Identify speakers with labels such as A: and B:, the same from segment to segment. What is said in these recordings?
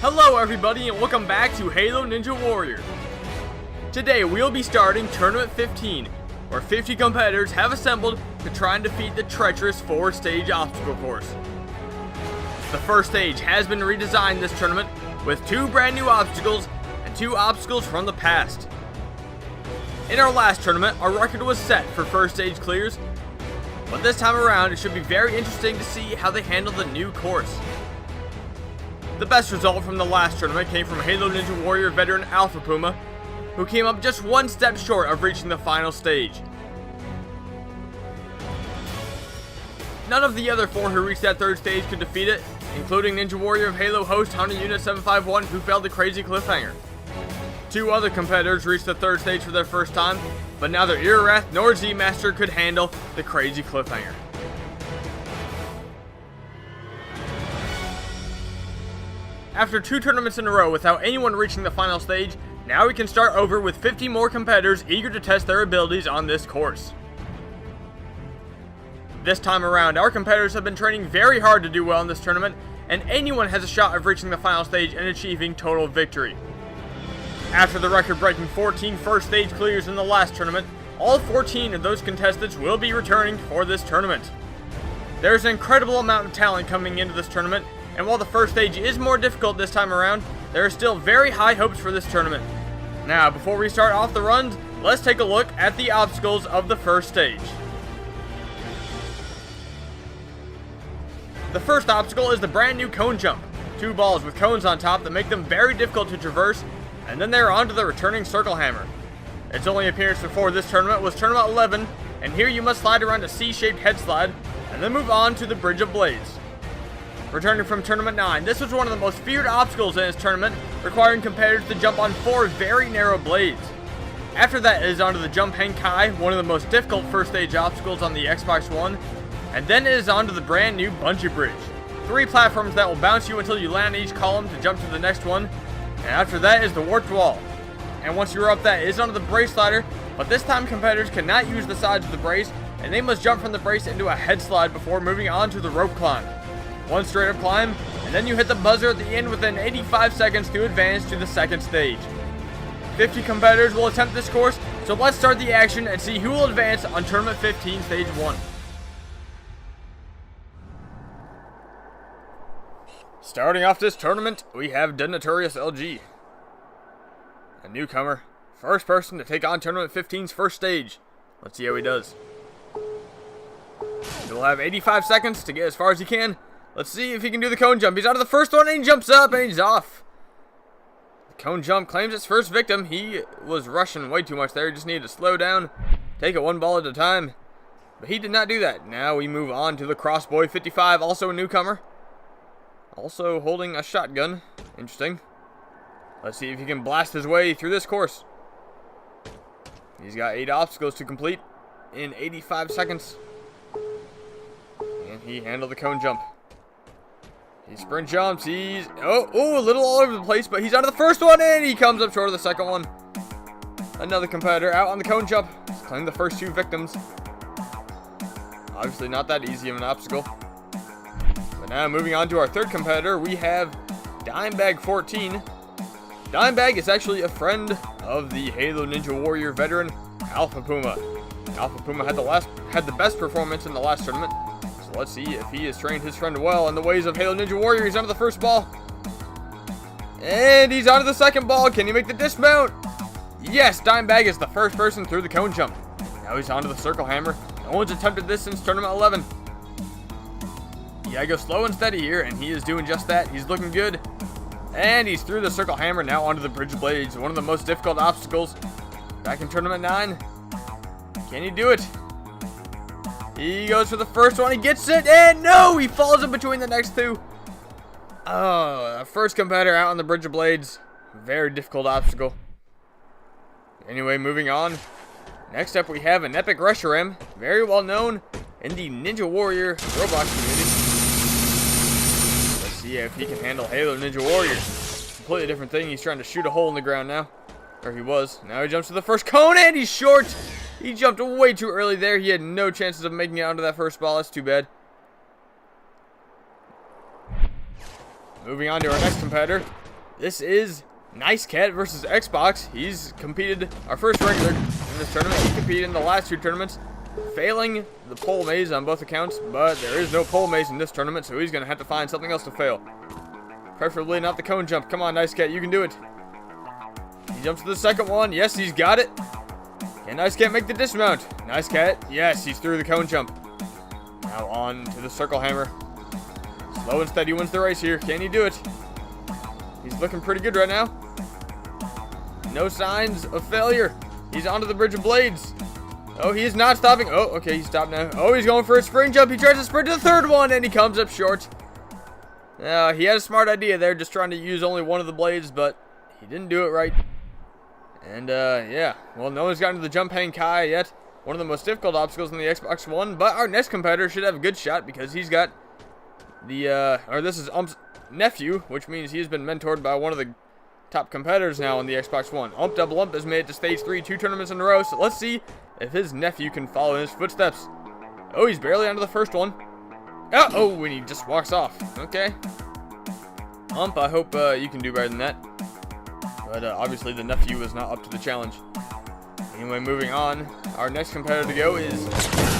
A: Hello everybody and welcome back to Halo Ninja Warrior. Today we'll be starting Tournament 15, where 50 competitors have assembled to try and defeat the treacherous 4-stage obstacle course. The first stage has been redesigned this tournament with 2 brand new obstacles and 2 obstacles from the past. In our last tournament, our record was set for first stage clears, but this time around it should be very interesting to see how they handle the new course. The best result from the last tournament came from Halo Ninja Warrior veteran Alpha Puma, who came up just 1 step short of reaching the final stage. None of the other 4 who reached that 3rd stage could defeat it, including Ninja Warrior of Halo host Hunter Unit 751, who failed the crazy cliffhanger. 2 other competitors reached the 3rd stage for their first time, but neither Irarath nor Z-Master could handle the crazy cliffhanger. After 2 tournaments in a row without anyone reaching the final stage, now we can start over with 50 more competitors eager to test their abilities on this course. This time around, our competitors have been training very hard to do well in this tournament, and anyone has a shot of reaching the final stage and achieving total victory. After the record-breaking 14 first stage clears in the last tournament, all 14 of those contestants will be returning for this tournament. There's an incredible amount of talent coming into this tournament, and while the first stage is more difficult this time around, there are still very high hopes for this tournament. Now, before we start off the runs, let's take a look at the obstacles of the first stage. The first obstacle is the brand new cone jump. 2 balls with cones on top that make them very difficult to traverse, and then they're onto the returning circle hammer. Its only appearance before this tournament was Tournament 11, and here you must slide around a C-shaped head slide, and then move on to the Bridge of Blades. Returning from Tournament 9, this was one of the most feared obstacles in this tournament, requiring competitors to jump on 4 very narrow blades. After that it is onto the Jump Hang Kai, one of the most difficult first stage obstacles on the Xbox One, and then it is onto the brand new Bungee Bridge. 3 platforms that will bounce you until you land on each column to jump to the next one, and after that is the Warped Wall. And once you're up that, it is onto the Brace Slider, but this time competitors cannot use the sides of the brace, and they must jump from the brace into a head slide before moving on to the Rope Climb. 1 straight up climb, and then you hit the buzzer at the end within 85 seconds to advance to the 2nd stage. 50 competitors will attempt this course, so let's start the action and see who will advance on Tournament 15 Stage 1. Starting off this tournament, we have the Notorious LG. A newcomer, first person to take on Tournament 15's first stage. Let's see how he does. He'll have 85 seconds to get as far as he can. Let's see if he can do the cone jump. He's out of the first one and he jumps up and he's off. The cone jump claims its first victim. He was rushing way too much there. He just needed to slow down, take it 1 ball at a time. But he did not do that. Now we move on to the Crossboy 55, also a newcomer. Also holding a shotgun. Interesting. Let's see if he can blast his way through this course. He's got 8 obstacles to complete in 85 seconds. And he handled the cone jump. He sprint jumps, he's, a little all over the place, but he's out of the first one, and he comes up short of the second one. Another competitor out on the cone jump. He's claimed the first 2 victims. Obviously not that easy of an obstacle. But now moving on to our 3rd competitor, we have Dimebag 14. Dimebag is actually a friend of the Halo Ninja Warrior veteran, Alpha Puma. Alpha Puma had the best performance in the last tournament. Let's see if he has trained his friend well in the ways of Halo Ninja Warrior. He's onto the first ball. And he's onto the second ball. Can he make the dismount? Yes, Dimebag is the first person through the cone jump. Now he's onto the circle hammer. No one's attempted this since Tournament 11. You gotta go slow and steady here, and he is doing just that. He's looking good. And he's through the circle hammer, now onto the Bridge of Blades. One of the most difficult obstacles back in Tournament 9. Can he do it? He goes for the first one, he gets it, and no! He falls in between the next 2. Oh, first competitor out on the Bridge of Blades. Very difficult obstacle. Anyway, moving on. Next up we have an Epic Reshiram, very well known in the Ninja Warrior Roblox community. Let's see if he can handle Halo Ninja Warrior. Completely different thing, he's trying to shoot a hole in the ground now. Or he was. Now he jumps to the first cone, and he's short! He jumped way too early there. He had no chances of making it onto that first ball. That's too bad. Moving on to our next competitor. This is Nice Cat versus Xbox. He's competed our first regular in this tournament. He competed in the last 2 tournaments, failing the pole maze on both accounts, but there is no pole maze in this tournament, so he's going to have to find something else to fail. Preferably not the cone jump. Come on, Nice Cat, you can do it. He jumps to the second one. Yes, he's got it. Can Nice Cat make the dismount? Nice Cat. Yes, he's through the cone jump. Now on to the circle hammer. Slow and steady wins the race here. Can he do it? He's looking pretty good right now. No signs of failure. He's onto the bridge of blades. Oh, he is not stopping. Oh, okay, he stopped now. Oh, he's going for a spring jump. He tries to sprint to the third one, and he comes up short. He had a smart idea there, just trying to use only one of the blades, but he didn't do it right. And, yeah. Well, no one's gotten to the jump hang kai yet. One of the most difficult obstacles in the Xbox One, but our next competitor should have a good shot because he's got the, this is Ump's nephew, which means he's been mentored by one of the top competitors now on the Xbox One. Double Ump has made it to stage 3 2 tournaments in a row, so let's see if his nephew can follow in his footsteps. Oh, he's barely onto the first one. Oh, and he just walks off. Okay. Ump, I hope you can do better than that. But obviously the nephew was not up to the challenge. Anyway, moving on. Our next competitor to go is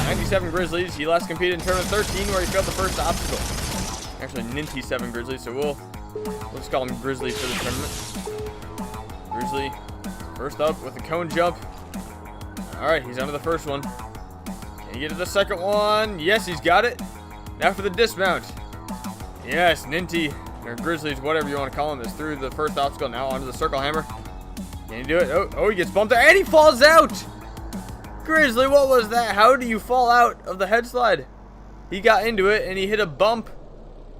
A: 97 Grizzlies. He last competed in tournament 13 where he failed the first obstacle. Actually, 97 Grizzlies, so we'll just call him Grizzly for the tournament. Grizzly, first up with the cone jump. Alright, he's onto the first one. Can he get to the second one? Yes, he's got it. Now for the dismount. Yes, Ninty, or Grizzlies, whatever you want to call him, is through the first obstacle. Now onto the circle hammer. Can he do it? Oh, he gets bumped there, and he falls out! Grizzly, what was that? How do you fall out of the head slide? He got into it, and he hit a bump,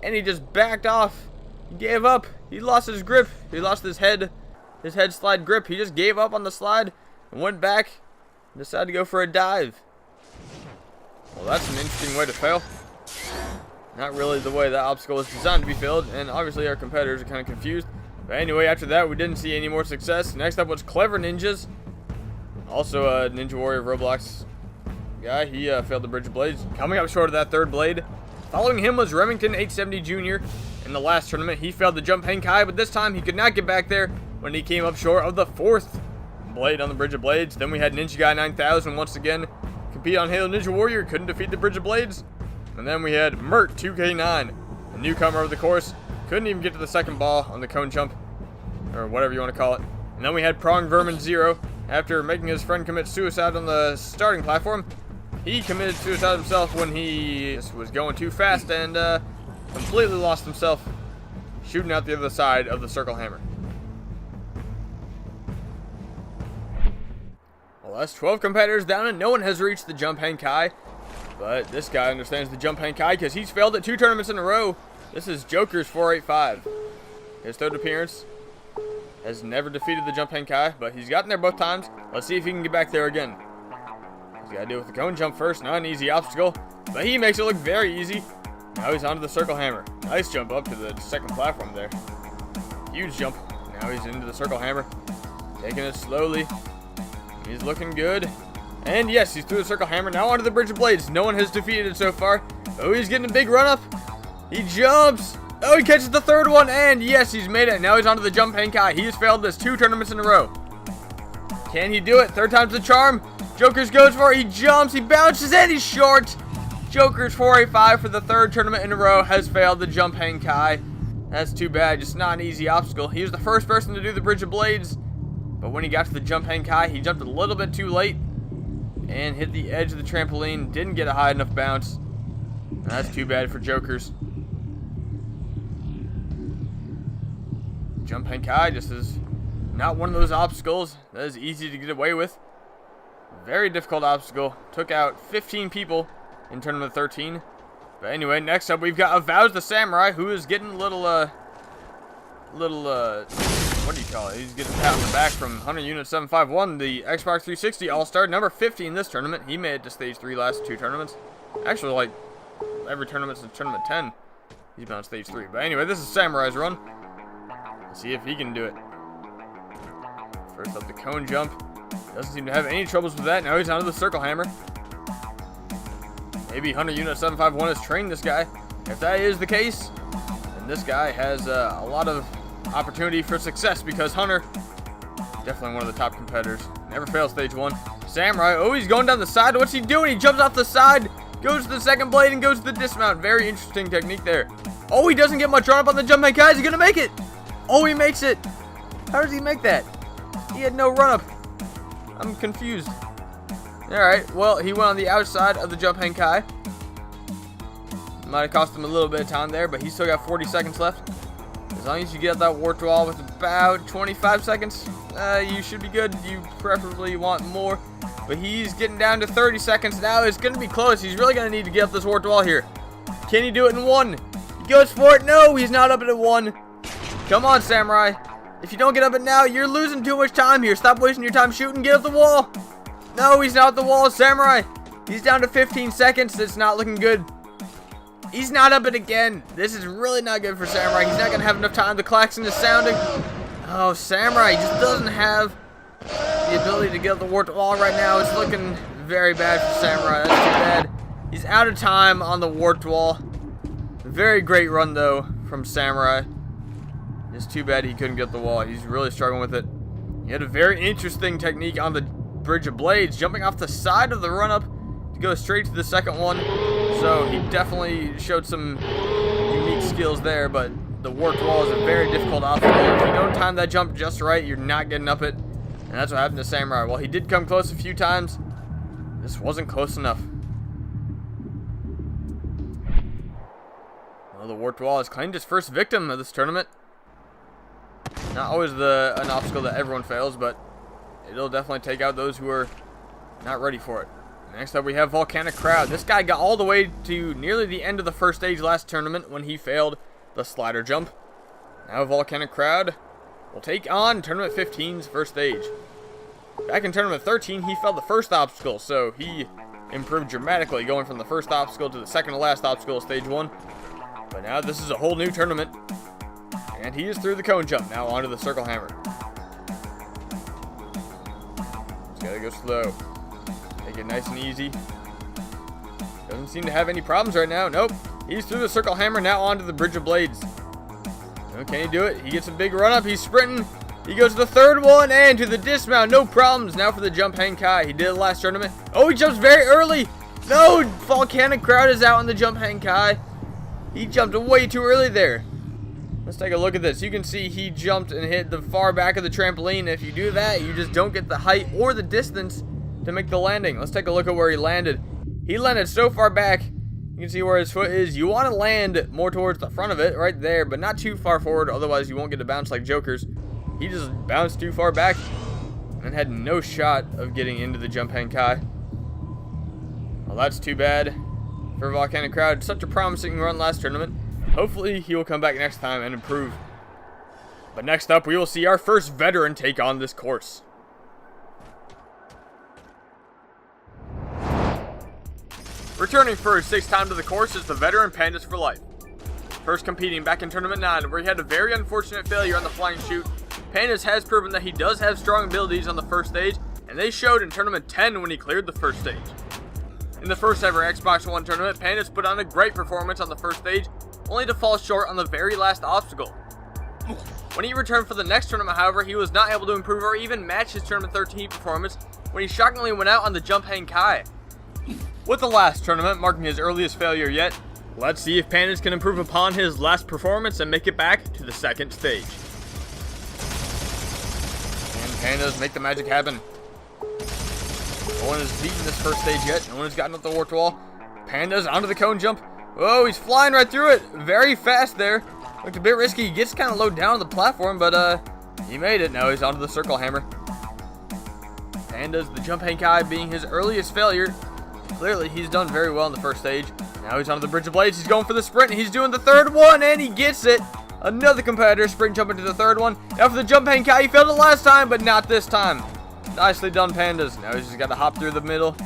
A: and he just backed off. He gave up. He lost his grip. He lost his head slide grip. He just gave up on the slide and went back and decided to go for a dive. Well, that's an interesting way to fail. Not really the way that obstacle was designed to be failed, and obviously our competitors are kind of confused. But anyway, after that, we didn't see any more success. Next up was Clever Ninjas. Also a Ninja Warrior Roblox guy. He failed the Bridge of Blades, coming up short of that third blade. Following him was Remington 870 Jr. In the last tournament, he failed the jump hang kai, but this time he could not get back there when he came up short of the fourth blade on the Bridge of Blades. Then we had Ninja Guy 9000 once again compete on Halo Ninja Warrior, couldn't defeat the Bridge of Blades. And then we had Mert 2K9, a newcomer of the course, couldn't even get to the second ball on the cone jump, or whatever you want to call it. And then we had Prong Vermin 0, after making his friend commit suicide on the starting platform. He committed suicide himself when he was going too fast and completely lost himself shooting out the other side of the circle hammer. Well, that's 12 competitors down and no one has reached the jump hang kai. But this guy understands the jump hang kai because he's failed it 2 tournaments in a row. This is Joker's 485. His third appearance. Has never defeated the jump hang kai, but he's gotten there both times. Let's see if he can get back there again. He's got to do it with the cone jump first. Not an easy obstacle, but he makes it look very easy. Now he's onto the circle hammer. Nice jump up to the second platform there. Huge jump. Now he's into the circle hammer. Taking it slowly. He's looking good. And yes, he's through the circle hammer. Now onto the Bridge of Blades. No one has defeated it so far. Oh, he's getting a big run up. He jumps. Oh, he catches the third one. And yes, he's made it. Now he's onto the jump hang kai. He has failed this 2 tournaments in a row. Can he do it? Third time's the charm. Joker's goes for it. He jumps. He bounces and he's short. Joker's 485 for the 3rd tournament in a row has failed the jump hang kai. That's too bad. Just not an easy obstacle. He was the first person to do the Bridge of Blades. But when he got to the jump hang kai, he jumped a little bit too late and hit the edge of the trampoline. Didn't get a high enough bounce. That's too bad for Jokers. Jump hang kai just is not one of those obstacles that is easy to get away with. Very difficult obstacle. Took out 15 people in tournament 13. But anyway, next up we've got Avowed the Samurai, who is getting a little what do you call it? He's getting a pat on the back from Hunter Unit 751, the Xbox 360 All-Star, number 50 in this tournament. He made it to stage 3 last 2 tournaments. Actually, like, every tournament since tournament 10, he's been on stage 3. But anyway, this is Samurai's run. Let's see if he can do it. First up the cone jump. Doesn't seem to have any troubles with that. Now he's onto the circle hammer. Maybe Hunter Unit 751 has trained this guy. If that is the case, then this guy has a lot of opportunity for success because Hunter, definitely one of the top competitors, never fails stage 1. Samurai, oh, he's going down the side. What's he doing? He jumps off the side, goes to the second blade, and goes to the dismount. Very interesting technique there. Oh, he doesn't get much run up on the jump hang kai. Is he going to make it? Oh, he makes it. How does he make that? He had no run up. I'm confused. Alright, well, he went on the outside of the jump hang kai. Might have cost him a little bit of time there, but he's still got 40 seconds left. As long as you get that warp wall with about 25 seconds, you should be good. You preferably want more. But he's getting down to 30 seconds now. It's going to be close. He's really going to need to get up this warp wall here. Can he do it in 1? He goes for it. No, he's not up at 1. Come on, Samurai. If you don't get up it now, you're losing too much time here. Stop wasting your time shooting. Get up the wall. No, he's not at the wall. Samurai, he's down to 15 seconds. It's not looking good. He's not up it again. This is really not good for Samurai. He's not going to have enough time. The klaxon is sounding. Oh, Samurai just doesn't have the ability to get up the warped wall right now. It's looking very bad for Samurai. That's too bad. He's out of time on the warped wall. Very great run, though, from Samurai. It's too bad he couldn't get the wall. He's really struggling with it. He had a very interesting technique on the bridge of blades, jumping off the side of the run-up to go straight to the second one. So he definitely showed some unique skills there, but the warped wall is a very difficult obstacle. If you don't time that jump just right, you're not getting up it. And that's what happened to Samurai. While he did come close a few times, this wasn't close enough. Well, the warped wall has claimed his first victim of this tournament. Not always an obstacle that everyone fails, but it'll definitely take out those who are not ready for it. Next up, we have Volcanic Crowd. This guy got all the way to nearly the end of the first stage last tournament when he failed the slider jump. Now Volcanic Crowd will take on Tournament 15's first stage. Back in Tournament 13, he failed the first obstacle, so he improved dramatically, going from the first obstacle to the second to last obstacle of stage 1. But now this is a whole new tournament, and he is through the cone jump, now onto the circle hammer. Just gotta go slow. Take it nice and easy. Doesn't seem to have any problems right now. Nope. He's through the circle hammer, now onto the bridge of blades. Oh, can he do it? He gets a big run up. He's sprinting. He goes to the third one and to the dismount. No problems. Now for the jump hang kai. He did it last tournament. Oh, he jumps very early. No, Volcanic Crowd is out on the jump hang kai. He jumped way too early there. Let's take a look at this. You can see he jumped and hit the far back of the trampoline. If you do that, you just don't get the height or the distance to make the landing. Let's take a look at where he landed. He landed so far back. You can see where his foot is. You want to land more towards the front of it, right there, but not too far forward, otherwise you won't get to bounce like jokers. He just bounced too far back and had no shot of getting into the jump hang kai. Well, that's too bad for Volcanic Crowd. Such a promising run last tournament. Hopefully he will come back next time and improve. But next up, we will see our first veteran take on this course. Returning for his 6th time to the course is the veteran Pandas for Life. First competing back in Tournament 9, where he had a very unfortunate failure on the flying chute, Pandas has proven that he does have strong abilities on the first stage, and they showed in Tournament 10 when he cleared the first stage. In the first ever Xbox One tournament, Pandas put on a great performance on the first stage, only to fall short on the very last obstacle. When he returned for the next tournament, however, he was not able to improve or even match his Tournament 13 performance when he shockingly went out on the jump hang kai. With the last tournament marking his earliest failure yet, let's see if Pandas can improve upon his last performance and make it back to the second stage. And Pandas make the magic happen. No one has beaten this first stage yet. No one has gotten up the warped wall. Pandas onto the cone jump. Oh, he's flying right through it. Very fast there. Looked a bit risky. He gets kind of low down on the platform, but he made it. Now he's onto the circle hammer. Pandas, the jump hang kai being his earliest failure. Clearly, he's done very well in the first stage. Now he's onto the bridge of blades. He's going for the sprint. He's doing the third one, and he gets it. Another competitor sprint jumping to the third one. Now for the jump hang kai. He failed it last time, but not this time. Nicely done, Pandas. Now he's just got to hop through the middle,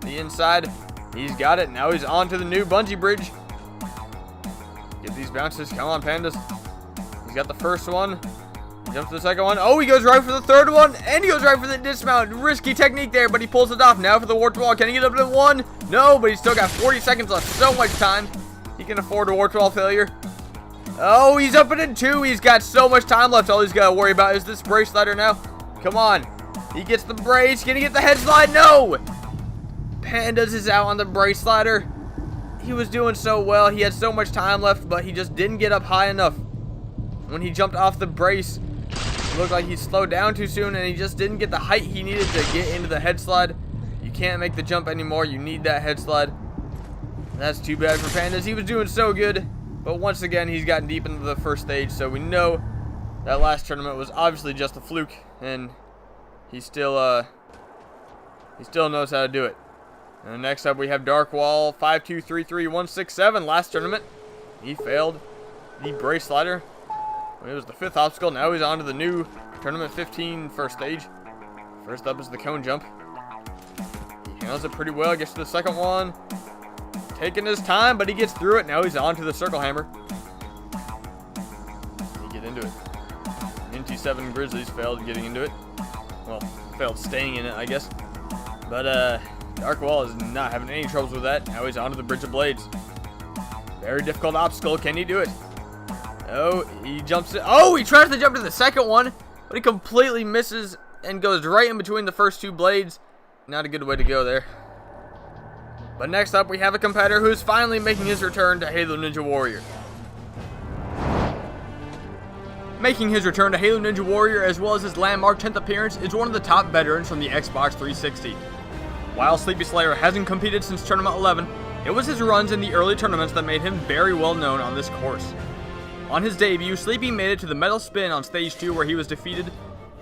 A: the inside. He's got it. Now he's on to the new bungee bridge. Get these bounces. Come on, Pandas. He's got the first one. He jumps to the second one. Oh, he goes right for the third one. And he goes right for the dismount. Risky technique there, but he pulls it off. Now for the warped wall. Can he get up to 1? No, but he's still got 40 seconds left. So much time. He can afford a warped wall failure. Oh, he's up in 2. He's got so much time left. All he's got to worry about is this brace slider now. Come on. He gets the brace. Can he get the head slide? No! Pandas is out on the brace slider. He was doing so well. He had so much time left, but he just didn't get up high enough. When he jumped off the brace, it looked like he slowed down too soon, and he just didn't get the height he needed to get into the head slide. You can't make the jump anymore. You need that head slide. That's too bad for Pandas. He was doing so good, but once again, he's gotten deep into the first stage, so we know that last tournament was obviously just a fluke, and he still knows how to do it. And next up, we have Dark Wall 5233167. Last tournament, he failed the brace slider. It was the 5th obstacle. Now he's on to the new tournament 15 first stage. First up is the cone jump. He handles it pretty well. Gets to the second one. Taking his time, but he gets through it. Now he's on to the circle hammer. He get into it. NT7 Grizzlies failed getting into it. Well, failed staying in it, I guess. But Dark Wall is not having any troubles with that. Now he's on to the Bridge of Blades. Very difficult obstacle. Can he do it? Oh, he jumps it. Oh, he tries to jump to the second one, but he completely misses and goes right in between the first 2 blades. Not a good way to go there. But next up, we have a competitor who's finally making his return to Halo Ninja Warrior. Making his return to Halo Ninja Warrior, as well as his landmark 10th appearance, is one of the top veterans from the Xbox 360. While Sleepy Slayer hasn't competed since Tournament 11, it was his runs in the early tournaments that made him very well known on this course. On his debut, Sleepy made it to the metal spin on Stage 2 where he was defeated,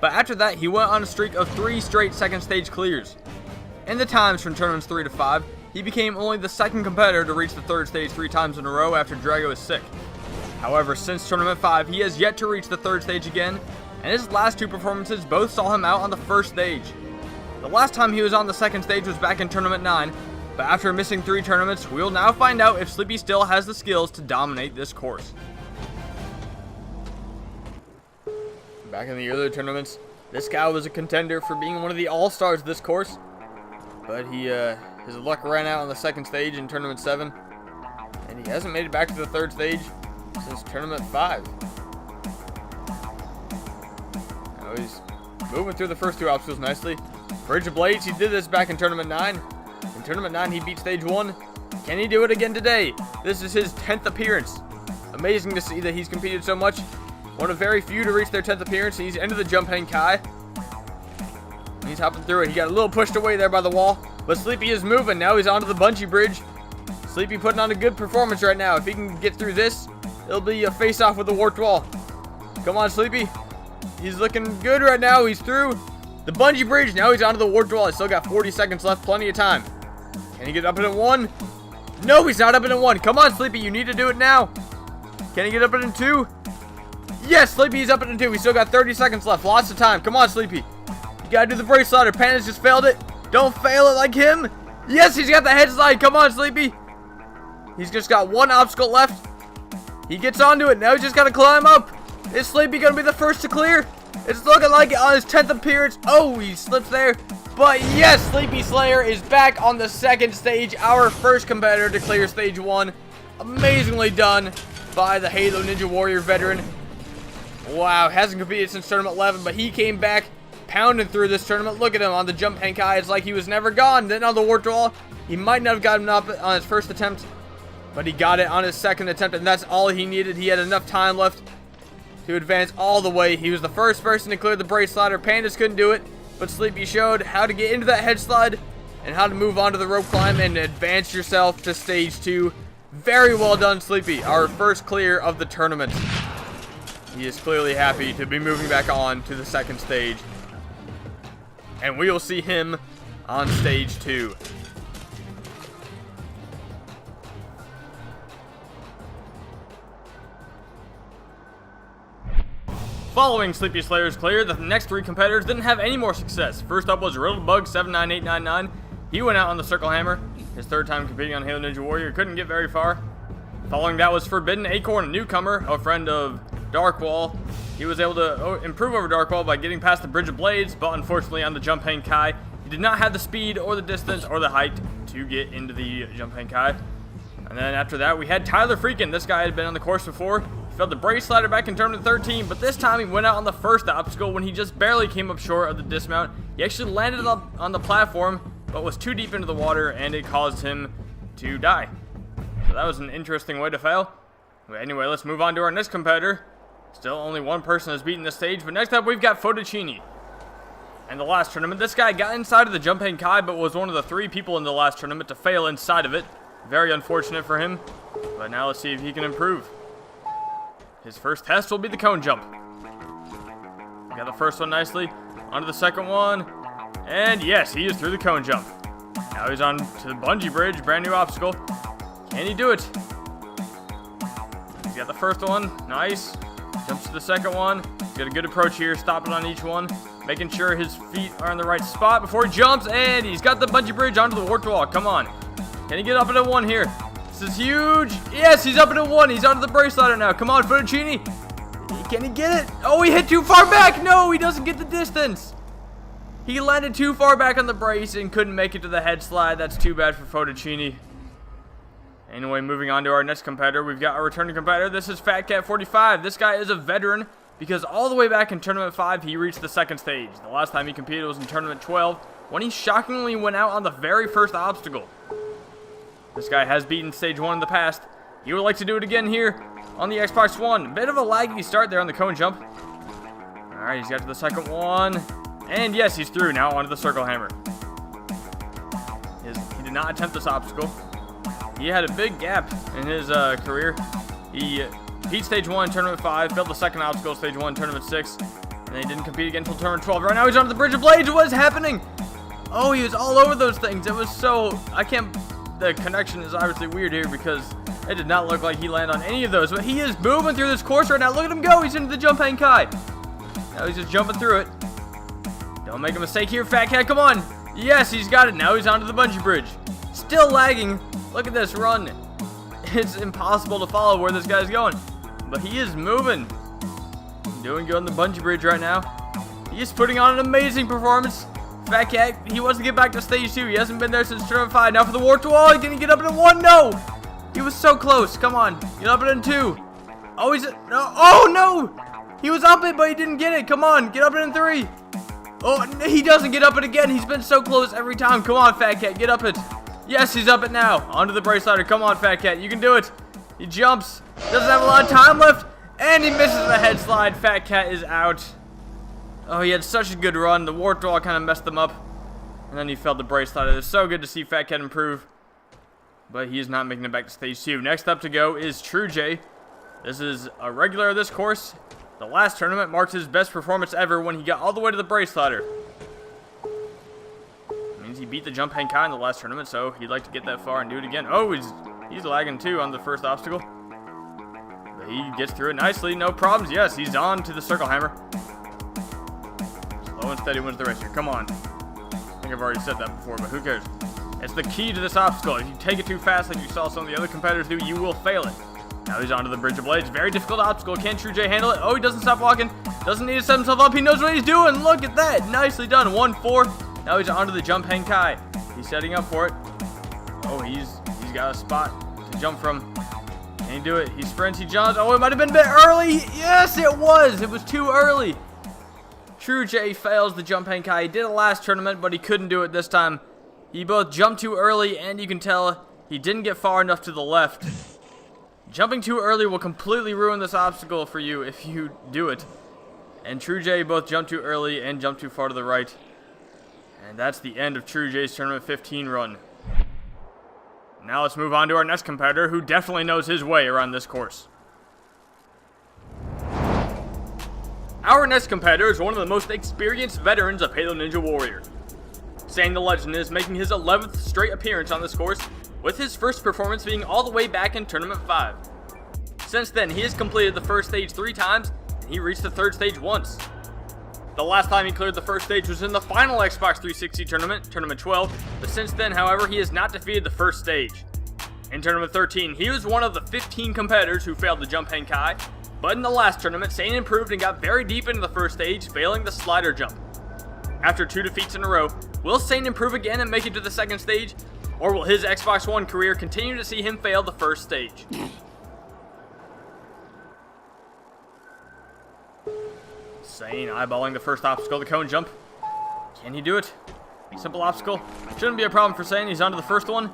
A: but after that he went on a streak of 3 straight second stage clears. In the times from Tournaments 3 to 5, he became only the second competitor to reach the 3rd stage 3 times in a row after Drago is sick. However, since Tournament 5, he has yet to reach the 3rd stage again, and his last 2 performances both saw him out on the 1st stage. The last time he was on the 2nd stage was back in Tournament 9, but after missing 3 tournaments, we'll now find out if Sleepy still has the skills to dominate this course. Back in the earlier tournaments, this guy was a contender for being one of the all-stars of this course, but his luck ran out on the 2nd stage in Tournament 7, and he hasn't made it back to the 3rd stage since Tournament 5. Now he's moving through the first 2 obstacles nicely. Bridge of Blades, he did this back in Tournament 9. In Tournament 9, he beat Stage 1. Can he do it again today? This is his 10th appearance. Amazing to see that he's competed so much. One of very few to reach their 10th appearance. He's into the jump hang kai. He's hopping through it. He got a little pushed away there by the wall, but Sleepy is moving. Now he's onto the bungee bridge. Sleepy putting on a good performance right now. If he can get through this, it'll be a face-off with the warped wall. Come on, Sleepy. He's looking good right now. He's through the bungee bridge. Now he's onto the warped wall. He's still got 40 seconds left. Plenty of time. Can he get up in it 1? No, he's not up in it 1. Come on, Sleepy. You need to do it now. Can he get up in it 2? Yes, Sleepy's up in it 2. We still got 30 seconds left. Lots of time. Come on, Sleepy. You gotta do the brace slider. Pandas just failed it. Don't fail it like him. Yes, he's got the head slide. Come on, Sleepy. He's just got 1 obstacle left. He gets onto it. Now he's just got to climb up. Is Sleepy going to be the first to clear? It's looking like it on his 10th appearance. Oh, he slips there. But yes, Sleepy Slayer is back on the 2nd stage. Our first competitor to clear Stage 1. Amazingly done by the Halo Ninja Warrior veteran. Wow, hasn't competed since Tournament 11, but he came back pounding through this tournament. Look at him on the jump hang kai. It's like he was never gone. Then on the warped wall, he might not have gotten up on his first attempt, but he got it on his 2nd attempt, and that's all he needed. He had enough time left to advance all the way. He was the first person to clear the brace slider. Pandas couldn't do it, but Sleepy showed how to get into that head slide and how to move on to the rope climb and advance yourself to Stage 2. Very well done, Sleepy. Our first clear of the tournament. He is clearly happy to be moving back on to the 2nd stage. And we will see him on Stage 2. Following Sleepy Slayer's clear, the next 3 competitors didn't have any more success. First up was Riddlebug 79899. He went out on the circle hammer. His 3rd time competing on Halo Ninja Warrior, couldn't get very far. Following that was Forbidden Acorn, a newcomer, a friend of Dark Wall. He was able to improve over Dark Wall by getting past the Bridge of Blades, but unfortunately on the jump hang kai, he did not have the speed or the distance or the height to get into the jump hang kai. And then after that, we had Tyler Freakin. This guy had been on the course before. He failed the brace slider back in tournament 13, but this time he went out on the first obstacle when he just barely came up short of the dismount. He actually landed up on the platform, but was too deep into the water, and it caused him to die. So that was an interesting way to fail. But anyway, let's move on to our next competitor. Still only one person has beaten this stage, but next up we've got Fotocini. And the last tournament, this guy got inside of the Jumping Kai, but was one of the 3 people in the last tournament to fail inside of it. Very unfortunate for him, but now let's see if he can improve. His first test will be the cone jump. Got the first one nicely, onto the second one, and yes, he is through the cone jump. Now he's on to the bungee bridge, brand new obstacle. Can he do it? He's got the first one, nice. Jumps to the second one. He's got a good approach here, stopping on each one, making sure his feet are in the right spot before he jumps, and he's got the bungee bridge onto the warped wall. Come on. Can he get up into 1 here? This is huge. Yes, he's up into 1. He's onto the brace ladder now. Come on, Fotocini. Can he get it? Oh, he hit too far back. No, he doesn't get the distance. He landed too far back on the brace and couldn't make it to the head slide. That's too bad for Fotocini. Anyway, moving on to our next competitor, we've got our returning competitor. This is Fat Cat 45. This guy is a veteran because all the way back in Tournament 5, he reached the second stage. The last time he competed was in Tournament 12, when he shockingly went out on the very first obstacle. This guy has beaten Stage 1 in the past. He would like to do it again here on the Xbox One. Bit of a laggy start there on the cone jump. Alright, he's got to the second one. And yes, he's through now onto the circle hammer. He did not attempt this obstacle. He had a big gap in his career. He beat Stage 1 in Tournament 5, failed the second obstacle, Stage 1 Tournament 6, and then he didn't compete again until Tournament 12. Right now he's onto the Bridge of Blades. What is happening? Oh, he was all over those things. It was so... The connection is obviously weird here because it did not look like he landed on any of those. But he is moving through this course right now. Look at him go. He's into the Jumping Kai. Now he's just jumping through it. Don't make a mistake here, Fat Cat. Come on. Yes, he's got it. Now he's onto the bungee bridge. Still lagging. Look at this run. It's impossible to follow where this guy's going. But he is moving. Doing good on the bungee bridge right now. He is putting on an amazing performance. Fat Cat, he wants to get back to Stage 2. He hasn't been there since Tournament 5. Now for the warped wall. Can he get up into 1? No! He was so close. Come on. Get up into 2. Oh, he's... No. Oh, no! He was up it, but he didn't get it. Come on. Get up into 3. Oh, he doesn't get up it again. He's been so close every time. Come on, Fat Cat. Get up it. Yes, he's up it now. Onto the brace ladder. Come on, Fat Cat. You can do it. He jumps. Doesn't have a lot of time left. And he misses the head slide. Fat Cat is out. Oh, he had such a good run. The warped wall kind of messed him up. And then he failed the brace ladder. It's so good to see Fat Cat improve. But he is not making it back to Stage 2. Next up to go is True J. This is a regular of this course. The last tournament marked his best performance ever when he got all the way to the brace ladder. It means he beat the Jumping Kai in the last tournament, so he'd like to get that far and do it again. Oh, he's lagging too on the first obstacle. But he gets through it nicely. No problems. Yes, he's on to the circle hammer. Slow and steady wins the race here. Come on. I think I've already said that before, but who cares? It's the key to this obstacle. If you take it too fast like you saw some of the other competitors do, you will fail it. Now he's onto the Bridge of Blades. Very difficult obstacle. Can True J handle it? Oh, he doesn't stop walking. Doesn't need to set himself up. He knows what he's doing. Look at that. Nicely done. 1-4. Now he's onto the Jumping Kai. He's setting up for it. Oh, he's got a spot to jump from. Can he do it? He sprints. He jumps. Oh, it might have been a bit early. Yes, it was. It was too early. True J fails the Jumping Kai. He did it last tournament, but he couldn't do it this time. He both jumped too early, and you can tell he didn't get far enough to the left. Jumping too early will completely ruin this obstacle for you if you do it. And True J both jumped too early and jumped too far to the right. And that's the end of True J's Tournament 15 run. Now let's move on to our next competitor who definitely knows his way around this course. Our next competitor is one of the most experienced veterans of Halo Ninja Warrior. Sane the Legend is making his 11th straight appearance on this course, with his first performance being all the way back in Tournament 5. Since then, he has completed the first stage 3 times, and he reached the third stage once. The last time he cleared the first stage was in the final Xbox 360 tournament, Tournament 12, but since then, however, he has not defeated the first stage. In Tournament 13, he was one of the 15 competitors who failed the Jumping Kai, but in the last tournament, Sane improved and got very deep into the first stage, failing the slider jump. After 2 defeats in a row, will Sane improve again and make it to the second stage? Or will his Xbox One career continue to see him fail the first stage? Sane eyeballing the first obstacle, the cone jump. Can he do it? Simple obstacle. Shouldn't be a problem for Sane. He's on to the first one.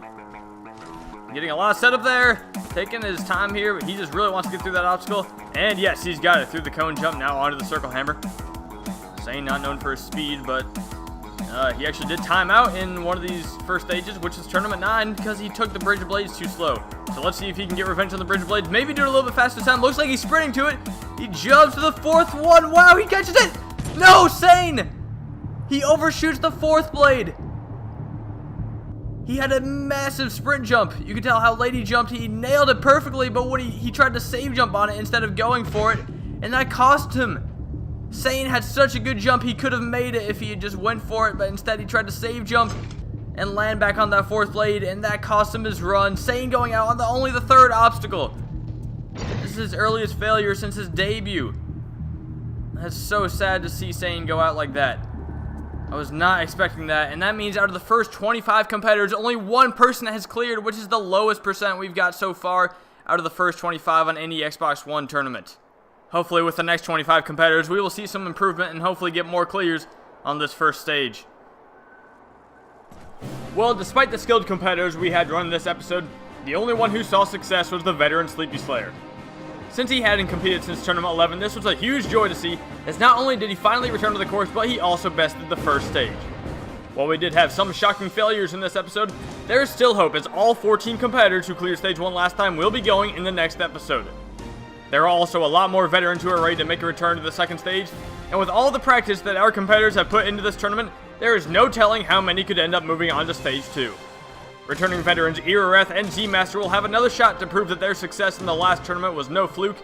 A: Getting a lot of setup there. Taking his time here, but he just really wants to get through that obstacle. And yes, he's got it through the cone jump, now onto the circle hammer. Sane not known for his speed, but he actually did time out in one of these first stages, which is tournament 9, because he took the bridge of blades too slow. So let's see if he can get revenge on the bridge of blades. Maybe do it a little bit faster time. Looks like he's sprinting to it. He jumps to the 4th one. Wow, he catches it. No, Sane. He overshoots the 4th blade. He had a massive sprint jump. You can tell how late he jumped. He nailed it perfectly, but when he tried to save jump on it instead of going for it, and that cost him. Sane had such a good jump, he could have made it if he had just went for it, but instead he tried to save jump and land back on that 4th blade, and that cost him his run. Sane going out on only the 3rd obstacle. This is his earliest failure since his debut. That's so sad to see Sane go out like that. I was not expecting that, and that means out of the first 25 competitors, only one person has cleared, which is the lowest percent we've got so far out of the first 25 on any Xbox One tournament. Hopefully with the next 25 competitors, we will see some improvement and hopefully get more clears on this first stage. Well, despite the skilled competitors we had running this episode, the only one who saw success was the veteran Sleepy Slayer. Since he hadn't competed since Tournament 11, this was a huge joy to see, as not only did he finally return to the course, but he also bested the first stage. While we did have some shocking failures in this episode, there is still hope, as all 14 competitors who cleared Stage 1 last time will be going in the next episode. There are also a lot more veterans who are ready to make a return to the second stage, and with all the practice that our competitors have put into this tournament, there is no telling how many could end up moving on to Stage 2. Returning veterans Irareth and Z-Master will have another shot to prove that their success in the last tournament was no fluke,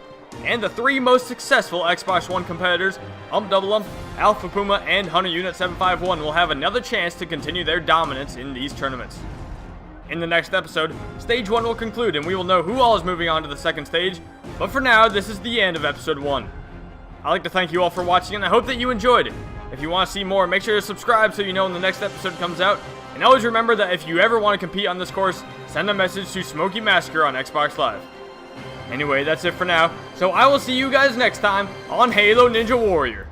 A: and the 3 most successful Xbox One competitors, Double Ump, Alpha Puma, and Hunter Unit 751 will have another chance to continue their dominance in these tournaments. In the next episode, Stage 1 will conclude and we will know who all is moving on to the second stage, but for now, this is the end of Episode 1. I'd like to thank you all for watching, and I hope that you enjoyed it. If you want to see more, make sure to subscribe so you know when the next episode comes out, and always remember that if you ever want to compete on this course, send a message to SMOKEY Massacre on Xbox Live. Anyway, that's it for now, so I will see you guys next time on Halo Ninja Warrior.